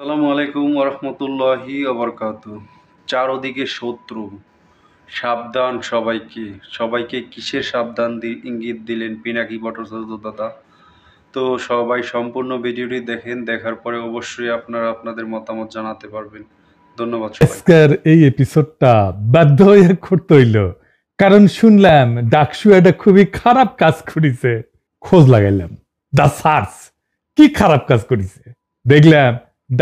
আসসালামু আলাইকুম ওরহমতুল্লাহি ওবরকাতু। চারদিকে শত্রু, সাবধান সবাইকে। সবাইকে কিসের সাবধান ইঙ্গিত দিলেন পিনাকি ভট্টাচার্য দাদা? তো সবাই সম্পূর্ণ ভিডিওটি দেখেন, দেখার পরে অবশ্যই আপনারা আপনাদের মতামত জানাতে পারবেন। ধন্যবাদ সবাই। আজকের এই এপিসোডটা বাধ্য হয়ে করতে হইল, কারণ শুনলাম ডাকসু একটা খুবই খারাপ কাজ করেছে। খোঁজ লাগাইলাম, দা সার্চ কি খারাপ কাজ করেছে দেখলাম।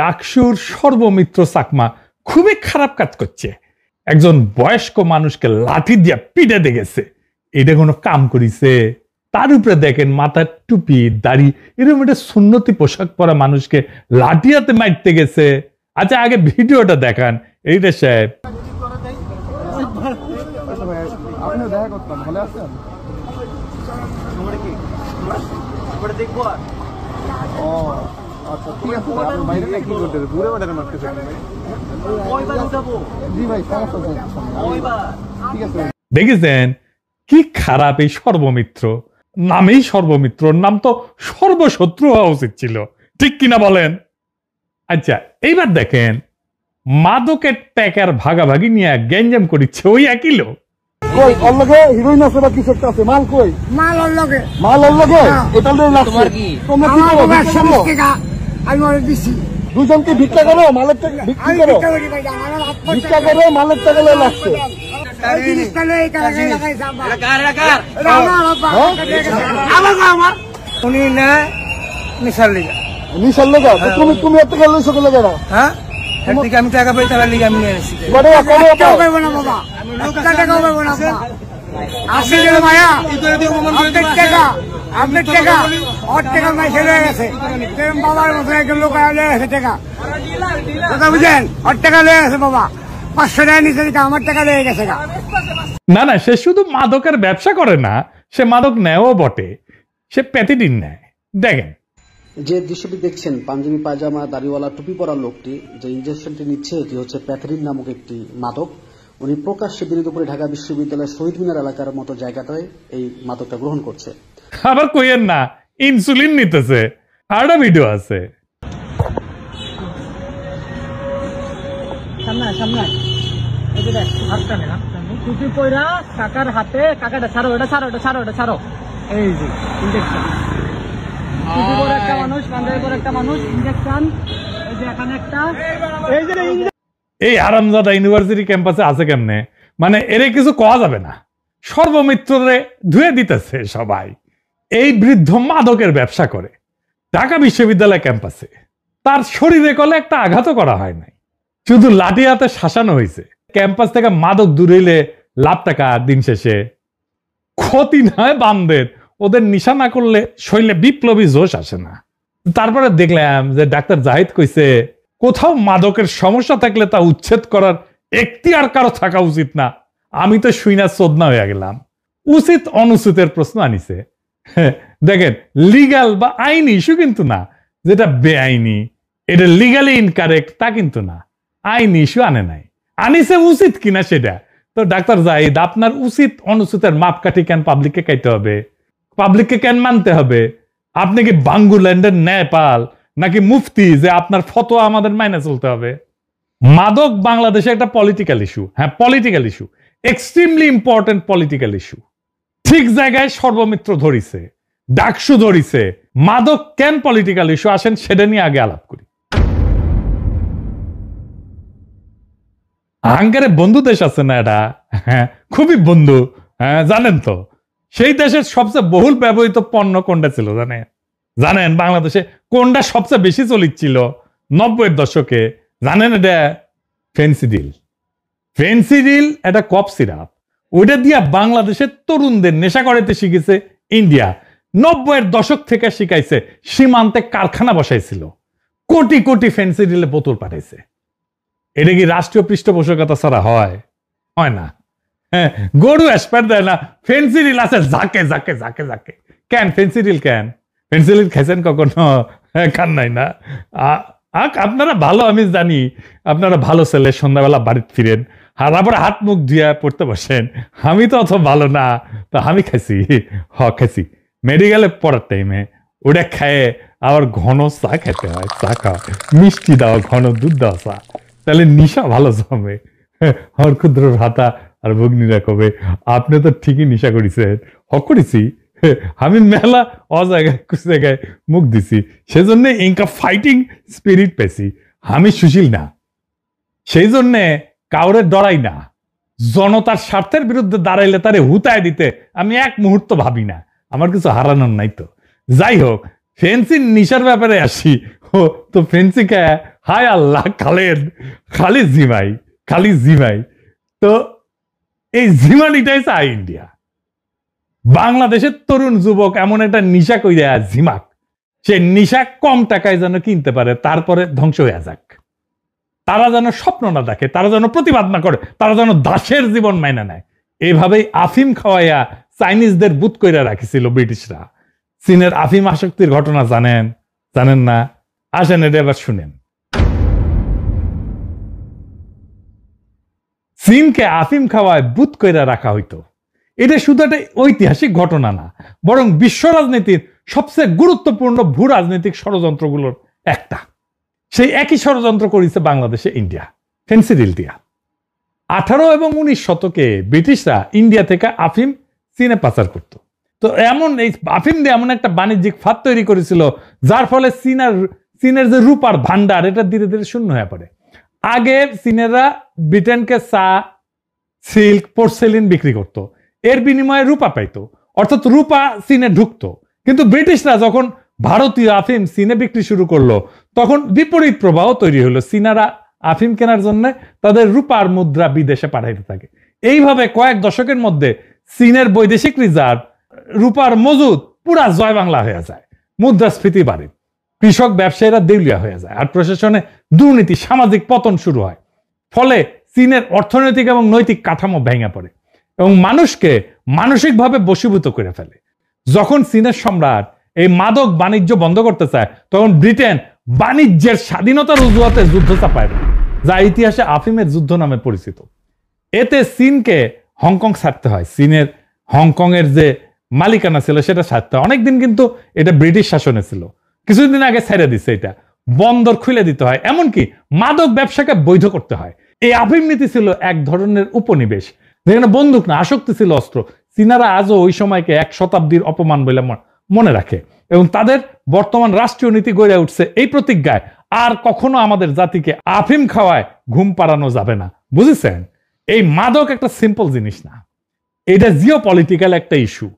ডাকসুর সর্বমিত্র চাকমা খুবই খারাপ কাজ করছে। একজন বয়স্ক মানুষকে লাঠি দিয়ে পিটে দেখেছে। এটা কোনো কাম করিছে? তার উপরে দেখেন মাথার টুপি দাড়ি, এরকম একটা সুন্নতি পোশাক পরা মানুষকে লাঠি হাতে মারতে গেছে। আচ্ছা, আগে ভিডিওটা দেখান। এইটা সাহেব দেখা করতাম, ভালো আছেন? ও আচ্ছা, ঠিক আছে। বাইরে কি করতে ঘুরে বেড়াতে মারতেছে? জি ভাই, সমস্যা ঠিক আছে। দেখেছেন কি খারাপ এই সর্বমিত্র? নামেই সর্বমিত্র, নাম তো সর্বশত্রু হওয়া উচিত ছিল, ঠিক কিনা বলেন? আচ্ছা, এইবার দেখেন মাদকের প্যাকার ভাগাভাগি নিয়ে গ্যাঞ্জাম করিচ্ছে ওই একই লোক। কই ওর লগে হিরোইন আছে বা কিছু একটা আছে? মাল কই? মাল ওর লগে। মাল ওর লগে? এটা লই লাগছে। তোমার কি? তোমরা কি করো? আমি ওরে দিছি। দুজনকে ভিক্ষা করো, মালের টাকা ভিক্ষা করো। ভিক্ষা করো, মালের টাকা লই লাগছে। উনি না নিশার লিগা। নিশাল লেগা? তুমি এত টাকা লইছো কেন জানো? হ্যাঁ, আমি টাকা পাই তার লিগা আমি নিয়ে আসছি। বড় কবে টাকা পাবো না বাবা, টাকা পাবো না বাবা। আসলে মায়া আপনার টাকা ওর টাকা নাই ছেড়ে গেছে। বাবার মতো একজন লোক লয়ে গেছে টাকা, কথা বুঝেন? ওর টাকা লয়ে গেছে বাবা, 500 টাকা নিচে আমার টাকা লয়ে গেছে। না না, সে শুধু মাদকের ব্যবসা করে না, সে মাদক নেয়ও বটে। সে প্যাথিডিন নেয়। দেখেন যে দৃশ্যটি দেখছেন, পাঞ্জাবি পায়জামা দাড়িওয়ালা টুপি পরা লোকটি যে ইনজেকশনটি নিচ্ছে, এটি হচ্ছে প্যাথরিন নামক একটি মাদক। উনি প্রকাশ্যে দিনে দুপুরে ঢাকা বিশ্ববিদ্যালয়ের শহীদ মিনার এলাকার মতো জায়গাটায় এই মাদকটা গ্রহণ করছে। আবার কইয়েন না ইনসুলিন নিতেছে। আরো ভিডিও আছে। কাকার হাতে, কাকাটা ছাড়ো, এটা ছাড়ো, এটা ছাড়ো, এটা ছাড়ো। এই যে ইনজেকশন, একটা মানুষ, পাঞ্জাবি পরে একটা মানুষ, ইনজেকশন। এই যে এখানে একটা, এই যে এই আরামজাদা ইউনিভার্সিটি ক্যাম্পাসে আছে কেমনে? মানে এরে কিছু কওয়া যাবে না। সর্বমিত্ররে ধুয়ে দিতেছে সবাই। এই বৃদ্ধ মাদকের ব্যবসা করে ঢাকা বিশ্ববিদ্যালয় ক্যাম্পাসে। তার শরীরে কলে একটা আঘাতও করা হয় নাই, শুধু লাঠি হাতে শাসানো হয়েছে। ক্যাম্পাস থেকে মাদক দূরেইলে লাভ টাকা। দিন শেষে ক্ষতি নয় বামদের, ওদের নিশা না করলে শরীরে বিপ্লবী জোশ আসে না। তারপরে দেখলাম যে ডাক্তার জাহিদ কইছে কোথাও মাদকের সমস্যা থাকলে তা উচ্ছেদ করার এখতিয়ার কারো থাকা উচিত না। আমি তো শুইনা চোদনা হয়ে গেলাম। উচিত অনুচিতের প্রশ্ন আনিছে। দেখেন, লিগাল বা আইনি ইস্যু কিন্তু না, যেটা বেআইনি এটা লিগালি ইনকারেক্ট তা কিন্তু না। আইনি ইস্যু আনে নাই, আনিছে উচিত কিনা সেটা। তো ডাক্তার জাহিদ, আপনার উচিত অনুচিতের মাপকাঠি কেন পাবলিককে কাইতে হবে? পাবলিককে কেন মানতে হবে? আপনি কি বাঙ্গুল্যান্ডের ন্যায়পাল নাকি মুফতি যে আপনার ফতোয়া আমাদের মাইনে চলতে হবে? মাদক বাংলাদেশে একটা পলিটিক্যাল ইস্যু। হ্যাঁ, political issue, extremely important political issue. ঠিক জায়গায় সর্বমিত্র ধরিছে, ডাকসু ধরিছে। মাদক কেন পলিটিক্যাল ইস্যু, আসেন সেটা নিয়ে আগে আলাপ করি। হাঙ্গারে বন্ধু দেশ আছে না এটা? হ্যাঁ, খুবই বন্ধু। হ্যাঁ, জানেন তো সেই দেশের সবচেয়ে বহুল ব্যবহৃত পণ্য কোনটা ছিল জানেন? বাংলাদেশে কোনটা সবচেয়ে বেশি চলিচ্ছিল 90-এর দশকে? জানেন? এটা ফেন্সিডিল। ফেন্সিডিল এটা কফ সিরাপ। ওইটা দিয়া বাংলাদেশের তরুণদের নেশা করাইতে শিখেছে ইন্ডিয়া। 90-এর দশক থেকে শিখাইছে, সীমান্তে কারখানা বসাইছিল, কোটি কোটি ফেন্সিডিলে বোতল পাঠাইছে। এটা কি রাষ্ট্রীয় পৃষ্ঠপোষকতা ছাড়া হয়? হয় না। হ্যাঁ, গরু এসপার দেয় না, ফেন্সিডিল আছে জাকে জাকে জাকে জাকে। কেন ফেন্সিডিল? কেন ফেন্সিডিল খাইছেন কখনো? খান নাই না? আপনারা ভালো, আমি জানি আপনারা ভালো ছেলে, সন্ধ্যাবেলা বাড়িতে ফিরেন আর আবার হাত মুখ ধুয়ে পড়তে বসেন। আমি তো অত ভালো না, তো আমি খাইছি। খাইছি মেডিকেলে পড়ার টাইমে। ওটা খায়ে আবার ঘন চা খেতে হয়, চা খাওয়া, মিষ্টি দেওয়া, ঘন দুধ দেওয়া চা, তাহলে নিশা ভালো জমে। আমার ক্ষুদ্র ভ্রাতা আর ভগ্নীরা কবে, আপনি তো ঠিকই নিশা করেছেন। করেছি, আমি মেলা অজায়গায় জায়গায় মুখ দিছি, সেজন্য ইনকা ফাইটিং স্পিরিট পেয়েছি। আমি সুশীল না, সেই জন্যে কাউরে ডরাই না। জনতার স্বার্থের বিরুদ্ধে দাঁড়াইলে তারে হুতায় দিতে আমি এক মুহূর্ত ভাবি না। আমার কিছু হারানোর নাই তো। যাই হোক, ফেন্সি নিশার ব্যাপারে আসি। ও তো ফেন্সি কে, হায় আল্লাহ, খালি জিমাই। তো এই জিমানিটাই চাই ইন্ডিয়া। বাংলাদেশের তরুণ যুবক এমন একটা নিশা কইরা জিমাক, সে নিশা কম টাকায় যেন কিনতে পারে, তারপরে ধ্বংস হয়ে যাক। তারা যেন স্বপ্ন না দেখে, তারা যেন প্রতিবাদ না করে, তারা যেন দাসের জীবন মাইনা নেয়। এইভাবেই আফিম খাওয়াইয়া চাইনিজদের বুত কইরা রাখিছিল ব্রিটিশরা। চীনের আফিম আসক্তির ঘটনা জানেন না? আসেন এটা এবার শুনেন। চীনকে আফিম খাওয়ায় বুত কইরা রাখা হইতো। এটা শুধু একটা ঐতিহাসিক ঘটনা না, বরং বিশ্ব রাজনীতির সবচেয়ে গুরুত্বপূর্ণ ভূ রাজনৈতিক ষড়যন্ত্রগুলোর একটা। সেই একই ষড়যন্ত্র করেছে বাংলাদেশে ইন্ডিয়া, ফেন্সিডিল দিয়া। 18 এবং 19 শতকে ব্রিটিশরা ইন্ডিয়া থেকে আফিম চীনে পাচার করত। তো এই আফিম দিয়ে এমন একটা বাণিজ্যিক ফাঁদ তৈরি করেছিল, যার ফলে চীনের যে রূপার ভান্ডার, এটা ধীরে ধীরে শূন্য হয়ে পড়ে। আগে চীনেরা ব্রিটেনকে চা, সিল্ক, পোর্সেলিন বিক্রি করত, এর বিনিময়ে রূপা পাইতো, অর্থাৎ রূপা চীনে ঢুকতো। কিন্তু ব্রিটিশরা যখন ভারতীয় আফিম চীনে বিক্রি শুরু করলো, তখন বিপরীত প্রবাহ তৈরি হলো। চীনারা আফিম কেনার জন্য তাদের রূপার মুদ্রা বিদেশে পাঠাইতে থাকে। এইভাবে কয়েক দশকের মধ্যে চীনের বৈদেশিক রিজার্ভ, রূপার মজুদ পুরা জয় বাংলা হয়ে যায়। মুদ্রাস্ফীতি বাড়ে, কৃষক ব্যবসায়ীরা দেউলিয়া হয়ে যায়, আর প্রশাসনে দুর্নীতি, সামাজিক পতন শুরু হয়। ফলে চীনের অর্থনৈতিক এবং নৈতিক কাঠামো ভেঙে পড়ে এবং মানুষকে মানসিকভাবে বশীভূত করে ফেলে। যখন চীনের সম্রাট এই মাদক বাণিজ্য বন্ধ করতে চায়, তখন ব্রিটেন বাণিজ্যের স্বাধীনতার অজুহাতে যুদ্ধ চাপায় দেয়, যা ইতিহাসে আফিমের যুদ্ধ নামে পরিচিত। এতে চীনকে হংকং ছাড়তে হয়। চীনের হংকং এর যে মালিকানা ছিল সেটা ছাড়তে হয়। অনেকদিন কিন্তু এটা ব্রিটিশ শাসনে ছিল, কিছুদিন আগে ছেড়ে দিচ্ছে। এটা বন্দর খুলে দিতে হয়, এমনকি মাদক ব্যবসাকে বৈধ করতে হয়। এই আফিম নীতি ছিল এক ধরনের উপনিবেশ, যেখানে বন্দুক না, আসক্তি ছিল অস্ত্র। চীনারা আজও ওই সময়কে 1 শতাব্দীর অপমান বলে মনে রাখে এবং তাদের বর্তমান রাষ্ট্রীয় নীতি গড়ে উঠছে এই প্রতিজ্ঞায়, আর কখনো আমাদের জাতিকে আফিম খাওয়ায় ঘুম পাড়ানো যাবে না। বুঝেছেন? এই মাদক একটা সিম্পল জিনিস না, এটা জিও পলিটিক্যাল একটা ইস্যু।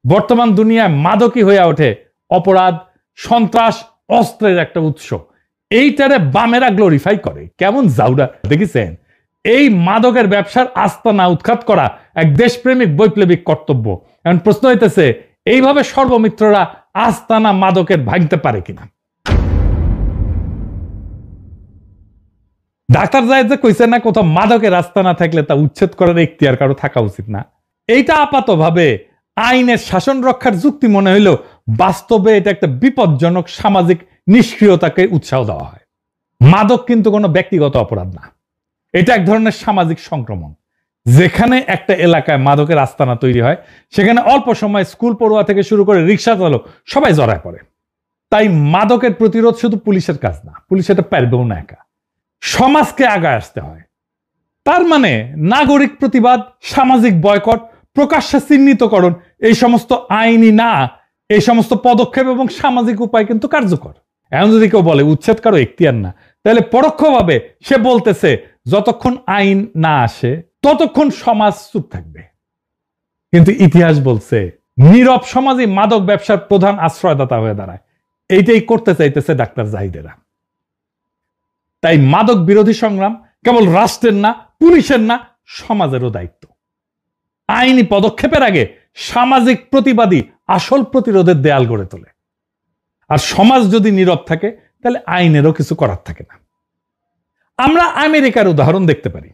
বর্তমান দুনিয়ায় মাদকই হয়ে ওঠে অপরাধ, সন্ত্রাস, অস্ত্রের একটা উৎস। এইটারে বামেরা গ্লোরিফাই করে, কেমন জাউরা দেখেছেন? এই মাদকের ব্যবসার আস্তানা উৎখাত করা এক দেশপ্রেমিক বৈপ্লবিক কর্তব্য। এখন প্রশ্ন হইতেছে, এইভাবে সর্বমিত্ররা আস্তানা মাদকের ভাঙতে পারে কিনা? ডাক্তার জায়েদ যে কইছে না, কোথাও মাদকের আস্তানা থাকলে তা উচ্ছেদ করার এখতিয়ার কারো থাকা উচিত না। এইটা আপাতভাবে আইনের শাসন রক্ষার যুক্তি মনে হইলেও বাস্তবে এটা একটা বিপজ্জনক সামাজিক নিষ্ক্রিয়তাকে উৎসাহ দেওয়া হয়। মাদক কিন্তু কোনো ব্যক্তিগত অপরাধ না, এটা এক ধরনের সামাজিক সংক্রমণ। যেখানে একটা এলাকায় মাদকের আস্তানা তৈরি হয়, সেখানে অল্প সময় স্কুল পড়ুয়া থেকে শুরু করে রিক্সা চালক সবাই জড়ায় পড়ে। তাই মাদকের প্রতিরোধ শুধু পুলিশের কাজ না, পুলিশ এটা পারবেও না একা, সমাজকে আগায় আসতে হয়। তার মানে নাগরিক প্রতিবাদ, সামাজিক বয়কট, প্রকাশ্যে চিহ্নিতকরণ, এই সমস্ত আইনি না, এই সমস্ত পদক্ষেপ এবং সামাজিক উপায় কিন্তু কার্যকর। এখন যদি কেউ বলে উচ্ছেদ কারো এখতিয়ার না, তাহলে পরোক্ষভাবে সে বলতেছে যতক্ষণ আইন না আসে ততক্ষণ সমাজ চুপ থাকবে। কিন্তু ইতিহাস বলছে নীরব সমাজই মাদক ব্যবসার প্রধান আশ্রয়দাতা হয়ে দাঁড়ায়। এইটাই করতে চাইতেছে ডাক্তার জাহিদেরা। তাই মাদক বিরোধী সংগ্রাম কেবল রাষ্ট্রের না, পুলিশের না, সমাজেরও দায়িত্ব। আইনি পদক্ষেপের আগে সামাজিক প্রতিবাদী আসল প্রতিরোধের দেয়াল গড়ে তোলে। আর সমাজ যদি নীরব থাকে, তাহলে আইনেরও কিছু করার থাকে না। আমরা আমেরিকার উদাহরণ দেখতে পারি।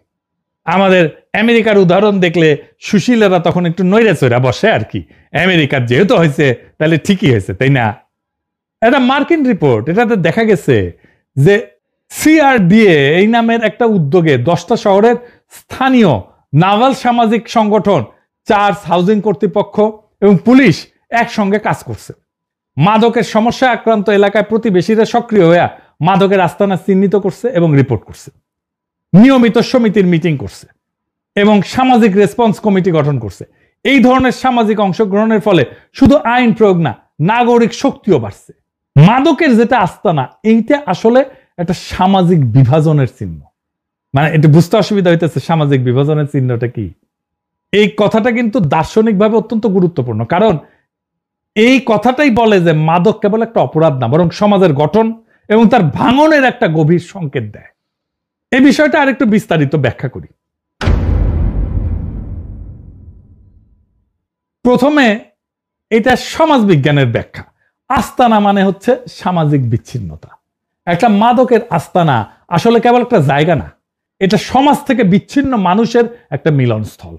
আমাদের আমেরিকার উদাহরণ দেখলে সুশীলেরা তখন একটু নইরা চইরা বসে আর কি, আমেরিকার যেহেতু হয়েছে তাহলে ঠিকই হয়েছে, তাই না? এটা মার্কিন রিপোর্ট, এটাতে দেখা গেছে যে CRDA এই নামের একটা উদ্যোগে 10টা শহরের স্থানীয় নাভাল সামাজিক সংগঠন, চার্চ হাউজিং কর্তৃপক্ষ এবং পুলিশ একসঙ্গে কাজ করছে। মাদকের সমস্যায় আক্রান্ত এলাকায় প্রতিবেশীরা সক্রিয় হয়ে মাদকের আস্তানা চিহ্নিত করছে এবং রিপোর্ট করছে, নিয়মিত সমিতির মিটিং করছে এবং সামাজিক রেসপন্স কমিটি গঠন করছে। এই ধরনের সামাজিক অংশগ্রহণের ফলে শুধু আইন প্রয়োগ না, নাগরিক শক্তিও বাড়ছে। মাদকের যেটা আস্তানা, এইটা আসলে একটা সামাজিক বিভাজনের চিহ্ন। মানে এটা বুঝতে অসুবিধা হইতেছে সামাজিক বিভাজনের চিহ্নটা কি। এই কথাটা কিন্তু দার্শনিকভাবে অত্যন্ত গুরুত্বপূর্ণ, কারণ এই কথাটাই বলে যে মাদক কেবল একটা অপরাধ না, বরং সমাজের গঠন এবং তার ভাঙনের একটা গভীর সংকেত দেয়। এই বিষয়টা আরেকটু বিস্তারিত ব্যাখ্যা করি। প্রথমে এটা সমাজ বিজ্ঞানের ব্যাখ্যা। আস্তানা মানে হচ্ছে সামাজিক বিচ্ছিন্নতা। একটা মাদকের আস্তানা আসলে কেবল একটা জায়গা না, এটা সমাজ থেকে বিচ্ছিন্ন মানুষের একটা মিলনস্থল,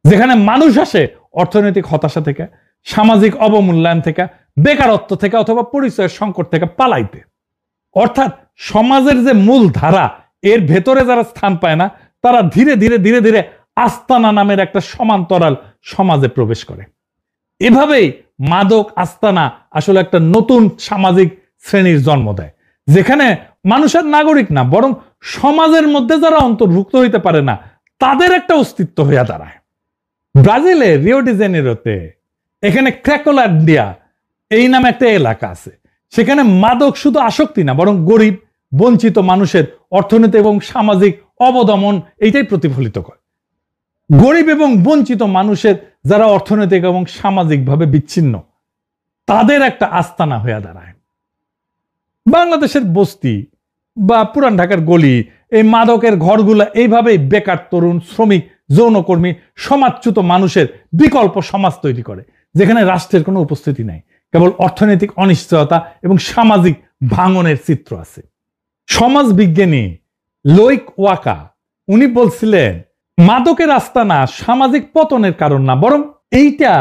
যেখানে মানুষ আসে অর্থনৈতিক হতাশা থেকে, সামাজিক অবমূল্যায়ন থেকে, বেকারত্ব থেকে অথবা পরিচয়ের সংকট থেকে পালাইতে। অর্থাৎ সমাজের যে মূল ধারা, এর ভেতরে যারা স্থান পায় না, তারা ধীরে ধীরে ধীরে ধীরে আস্তানা নামের একটা সমান্তরাল সমাজে প্রবেশ করে। এভাবেই মাদক আস্তানা আসলে একটা নতুন সামাজিক শ্রেণীর জন্ম দেয়, যেখানে মানুষের নাগরিক না, বরং সমাজের মধ্যে যারা অন্তর্ভুক্ত হইতে পারে না, তাদের একটা অস্তিত্ব হইয়া দাঁড়ায়। ব্রাজিলে রিও ডি জেনেরোতে এখানে ক্র্যাকোল্যান্ডিয়া এই নামে একটা এলাকা আছে। সেখানে মাদক শুধু আসক্তি না, বরং গরিব বঞ্চিত মানুষের অর্থনৈতিক এবং সামাজিক অবদমন এইটাই প্রতিফলিত করে। গরিব এবং বঞ্চিত মানুষের যারা অর্থনৈতিক এবং সামাজিকভাবে বিচ্ছিন্ন, তাদের একটা আস্তানা হয়ে দাঁড়ায়। বাংলাদেশের বস্তি বা পুরান ঢাকার গলি, এই মাদকের ঘরগুলা এইভাবেই বেকার তরুণ, শ্রমিক, যৌনকর্মী, সমাজচ্যুত মানুষের বিকল্প সমাজ তৈরি করে, যেখানে রাষ্ট্রের কোনো উপস্থিতি নাই, কেবল অর্থনৈতিক অনিশ্চয়তা এবং সামাজিক ভাঙনের চিত্র আছে। সমাজ বিজ্ঞানী লোইক ওয়াকা উনি বলছিলেন, মাদকের আস্তানা সামাজিক পতনের কারণ না, বরং এইটা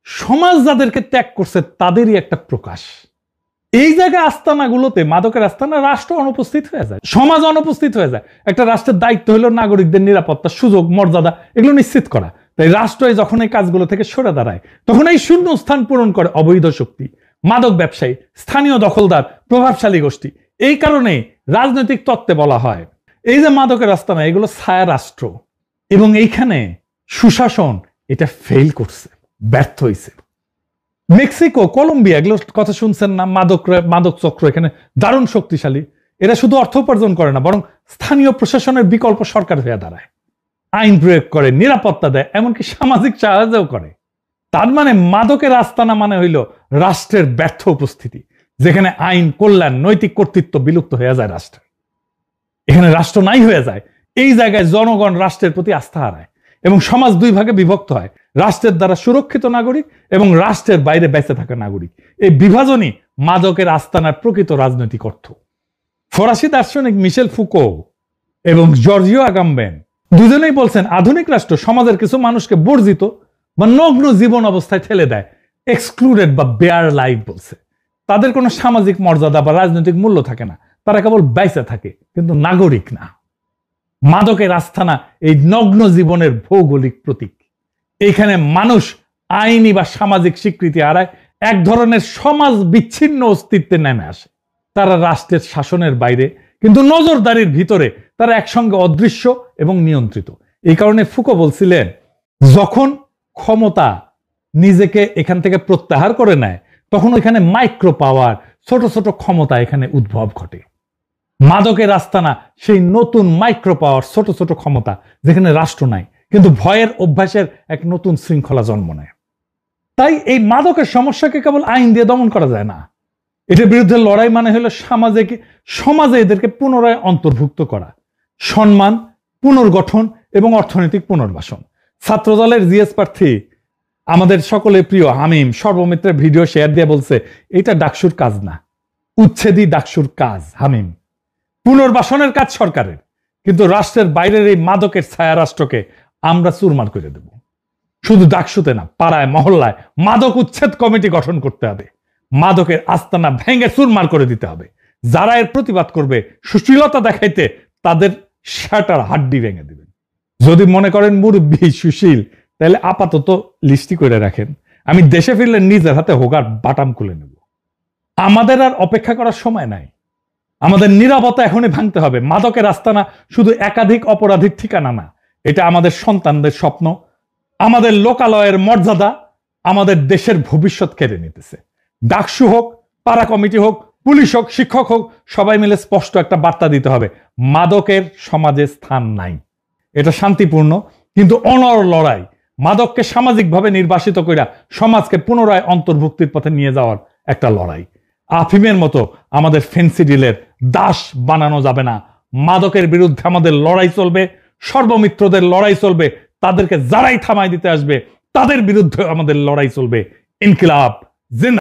সমাজ যাদেরকে ত্যাগ করছে তাদেরই একটা প্রকাশ। এই জায়গায় আস্তানাগুলোতে, মাদকের আস্তানা, রাষ্ট্র অনুপস্থিত হয়ে যায়, সমাজ অনুপস্থিত হয়ে যায়। একটা রাষ্ট্রের দায়িত্ব হলো নাগরিকদের নিরাপত্তা, সুযোগ, মর্যাদা এগুলো নিশ্চিত করা। তাই রাষ্ট্র যখন এই কাজগুলো থেকে সরে দাঁড়ায়, তখন এই শূন্য স্থান পূরণ করে অবৈধ শক্তি, মাদক ব্যবসায়ী, স্থানীয় দখলদার, প্রভাবশালী গোষ্ঠী। এই কারণে রাজনৈতিক তত্ত্বে বলা হয় এই যে মাদকের আস্তানা, এগুলো ছায়া রাষ্ট্র, এবং এইখানে সুশাসন এটা ফেল করছে, ব্যর্থ হয়েছে। মেক্সিকো, কলম্বিয়া, এগুলো কথা শুনছেন না? মাদক চক্র এখানে দারুণ শক্তিশালী। এরা শুধু অর্থ উপার্জন করে না, বরং স্থানীয় প্রশাসনের বিকল্প সরকার হয়ে দাঁড়ায়, আইন প্রয়োগ করে, নিরাপত্তা দেয়, এমনকি সামাজিক সাহায্যও করে। তার মানে মাদকের আস্তানা মানে হইল রাষ্ট্রের ব্যর্থ উপস্থিতি, যেখানে আইন, কল্যাণ, নৈতিক কর্তৃত্ব বিলুপ্ত হয়ে যায় রাষ্ট্রের। এখানে রাষ্ট্র নাই হয়ে যায়। এই জায়গায় জনগণ রাষ্ট্রের প্রতি আস্থা হারায় এবং সমাজ দুই ভাগে বিভক্ত হয়, রাষ্ট্রের দ্বারা সুরক্ষিত নাগরিক এবং রাষ্ট্রের বাইরে বেঁচে থাকা নাগরিক। এই বিভাজনই মাদকের আস্তানার প্রকৃত রাজনৈতিক অর্থ। ফরাসি দার্শনিক মিশেল ফুকো এবং জর্জিও আগাম্বেন দুজনেই বলছেন, আধুনিক রাষ্ট্র সমাজের কিছু মানুষকে বর্জিত বা নগ্ন জীবন অবস্থায় ঠেলে দেয়, এক্সক্লুডেড বা বেয়ার লাইফ বলছে। তাদের কোনো সামাজিক মর্যাদা বা রাজনৈতিক মূল্য থাকে না, তারা কেবল বেঁচে থাকে, কিন্তু নাগরিক না। মাদকের আস্তানা এই নগ্ন জীবনের ভৌগোলিক প্রতীক। এইখানে মানুষ আইনি বা সামাজিক স্বীকৃতি হারায়, এক ধরনের সমাজ বিচ্ছিন্ন অস্তিত্বে নেমে আসে। তারা রাষ্ট্রের শাসনের বাইরে, কিন্তু নজরদারির ভিতরে তারা একসঙ্গে অদৃশ্য এবং নিয়ন্ত্রিত। এই কারণে ফুকো বলছিলেন, যখন ক্ষমতা নিজেকে এখান থেকে প্রত্যাহার করে নেয়, তখন ওইখানে মাইক্রো পাওয়ার, ছোট ছোট ক্ষমতা এখানে উদ্ভব ঘটে। মাদকের আস্তানা সেই নতুন মাইক্রো পাওয়ার, ছোট ছোট ক্ষমতা, যেখানে রাষ্ট্র নাই, কিন্তু ভয়ের অভ্যাসের এক নতুন শৃঙ্খলা জন্ম নেয়। তাই এই মাদকের সমস্যাকে কেবল আইন দিয়ে দমন করা যায় না। এটার বিরুদ্ধে লড়াই মানে হলো সমাজে এদেরকে পুনরায় অন্তর্ভুক্ত করা, সম্মান, পুনর্গঠন এবং অর্থনৈতিক পুনর্বাসন। ছাত্রদলের জিএস প্রার্থী, আমাদের সকলে প্রিয় হামিম, সর্বমিত্রের ভিডিও শেয়ার দিয়ে বলছে, এটা ডাকসুর কাজ না, উচ্ছেদই ডাকসুর কাজ। হামিম, পুনর্বাসনের কাজ সরকারের, কিন্তু রাষ্ট্রের বাইরের এই মাদকের ছায়া রাষ্ট্রকে আমরা চুরমার করে দেব। শুধু ডাকসুতে না, পাড়ায়, মহল্লায় মাদক উচ্ছেদ কমিটি গঠন করতে হবে। মাদকের আস্তানা ভেঙে চুরমার করে দিতে হবে। যারা এর প্রতিবাদ করবে, সুশীলতা দেখাইতে, তাদের শাটার হাড্ডি ভেঙে দিবেন। যদি মনে করেন মুরব্বী সুশীল, তাহলে আপাতত লিস্টি করে রাখেন, আমি দেশে ফিরলে নিজের হাতে হোগার বাটাম খুলে নেব। আমাদের আর অপেক্ষা করার সময় নাই। আমাদের নীরবতা এখনই ভাঙতে হবে। মাদকের আস্তানা শুধু একাধিক অপরাধীর ঠিকানা না, এটা আমাদের সন্তানদের স্বপ্ন, আমাদের লোকালয়ের মর্যাদা, আমাদের দেশের ভবিষ্যৎ কেড়ে নিতেছে। ডাকসু হোক, পাড়া কমিটি হোক, পুলিশ হোক, শিক্ষক হোক, সবাই মিলে স্পষ্ট একটা বার্তা দিতে হবে, মাদকের সমাজে স্থান নাই। এটা শান্তিপূর্ণ কিন্তু অনড় লড়াই। মাদককে সামাজিকভাবে নির্বাসিত কইরা সমাজকে পুনরায় অন্তর্ভুক্তির পথে নিয়ে যাওয়ার একটা লড়াই। আফিমের মতো আমাদের ফেন্সিডিলের দাস বানানো যাবে না। মাদকের বিরুদ্ধে আমাদের লড়াই চলবে, সর্বমিত্রদের লড়াই চলবে, তাদেরকে যারাই থামাই দিতে আসবে তাদের বিরুদ্ধে আমাদের লড়াই চলবে। ইনকিলাব জিন্দাবাদ।